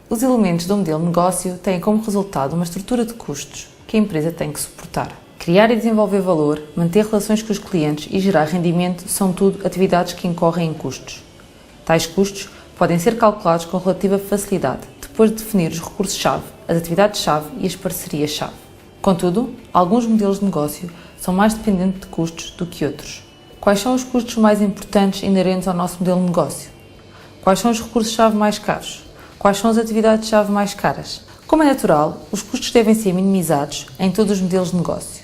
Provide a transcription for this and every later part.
Os elementos do modelo de negócio têm como resultado uma estrutura de custos que a empresa tem que suportar. Criar e desenvolver valor, manter relações com os clientes e gerar rendimento são tudo atividades que incorrem em custos. Tais custos podem ser calculados com relativa facilidade, depois de definir os recursos-chave, as atividades-chave e as parcerias-chave. Contudo, alguns modelos de negócio são mais dependentes de custos do que outros. Quais são os custos mais importantes inerentes ao nosso modelo de negócio? Quais são os recursos-chave mais caros? Quais são as atividades-chave mais caras? Como é natural, os custos devem ser minimizados em todos os modelos de negócio,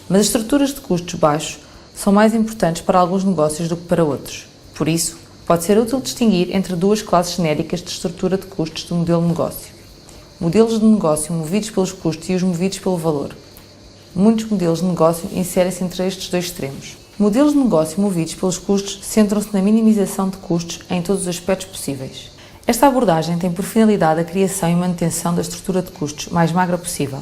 mas as estruturas de custos baixos são mais importantes para alguns negócios do que para outros. Por isso, pode ser útil distinguir entre duas classes genéricas de estrutura de custos do modelo de negócio. Modelos de negócio movidos pelos custos e os movidos pelo valor. Muitos modelos de negócio inserem-se entre estes dois extremos. Modelos de negócio movidos pelos custos centram-se na minimização de custos em todos os aspectos possíveis. Esta abordagem tem por finalidade a criação e manutenção da estrutura de custos mais magra possível,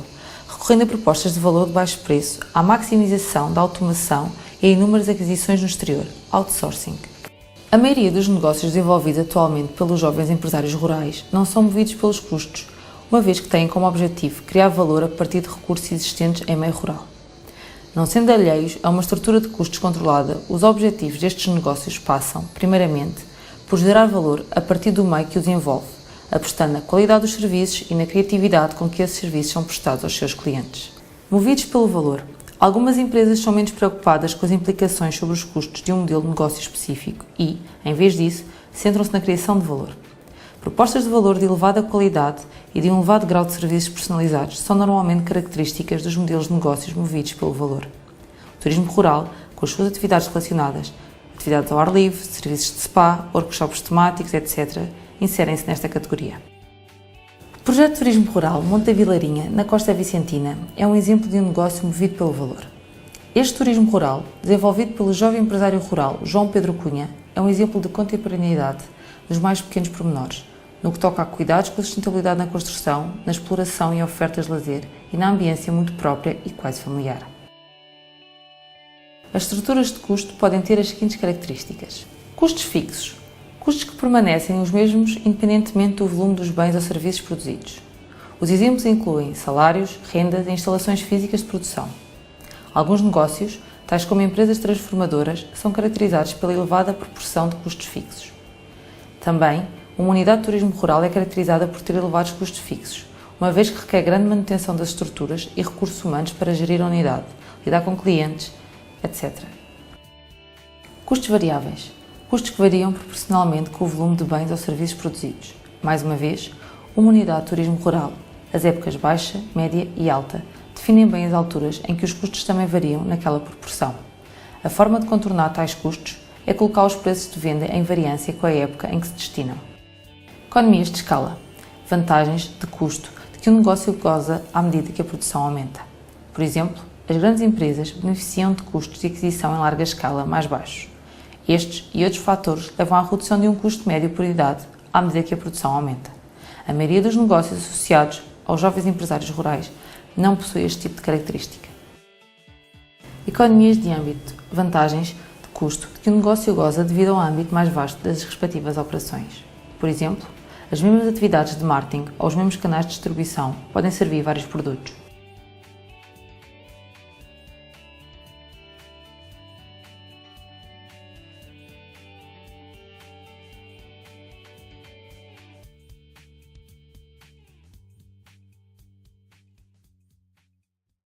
recorrendo a propostas de valor de baixo preço, à maximização da automação e a inúmeras aquisições no exterior, outsourcing. A maioria dos negócios desenvolvidos atualmente pelos jovens empresários rurais não são movidos pelos custos, uma vez que têm como objetivo criar valor a partir de recursos existentes em meio rural. Não sendo alheios a uma estrutura de custos controlada, os objetivos destes negócios passam, primeiramente, por gerar valor a partir do meio que os envolve, apostando na qualidade dos serviços e na criatividade com que esses serviços são prestados aos seus clientes. Movidos pelo valor, algumas empresas são menos preocupadas com as implicações sobre os custos de um modelo de negócio específico e, em vez disso, centram-se na criação de valor. Propostas de valor de elevada qualidade e de um elevado grau de serviços personalizados são normalmente características dos modelos de negócios movidos pelo valor. O turismo rural, com as suas atividades relacionadas, atividades ao ar livre, serviços de spa, workshops temáticos, etc., inserem-se nesta categoria. O projeto de turismo rural Monte da Vilarinha, na Costa Vicentina, é um exemplo de um negócio movido pelo valor. Este turismo rural, desenvolvido pelo jovem empresário rural João Pedro Cunha, é um exemplo de contemporaneidade nos mais pequenos pormenores, no que toca a cuidados com a sustentabilidade na construção, na exploração e ofertas de lazer e na ambiência muito própria e quase familiar. As estruturas de custo podem ter as seguintes características. Custos fixos. Custos que permanecem os mesmos independentemente do volume dos bens ou serviços produzidos. Os exemplos incluem salários, rendas e instalações físicas de produção. Alguns negócios, tais como empresas transformadoras, são caracterizados pela elevada proporção de custos fixos. Também, uma unidade de turismo rural é caracterizada por ter elevados custos fixos, uma vez que requer grande manutenção das estruturas e recursos humanos para gerir a unidade, lidar com clientes, etc. Custos variáveis. Custos que variam proporcionalmente com o volume de bens ou serviços produzidos. Mais uma vez, uma unidade de turismo rural, as épocas baixa, média e alta, definem bem as alturas em que os custos também variam naquela proporção. A forma de contornar tais custos é colocar os preços de venda em variância com a época em que se destinam. Economias de escala. Vantagens de custo de que o negócio goza à medida que a produção aumenta. Por exemplo, as grandes empresas beneficiam de custos de aquisição em larga escala mais baixos. Estes e outros fatores levam à redução de um custo médio por unidade à medida que a produção aumenta. A maioria dos negócios associados aos jovens empresários rurais não possui este tipo de característica. Economias de âmbito. Vantagens de custo de que o negócio goza devido ao âmbito mais vasto das respectivas operações. Por exemplo, as mesmas atividades de marketing ou os mesmos canais de distribuição podem servir vários produtos.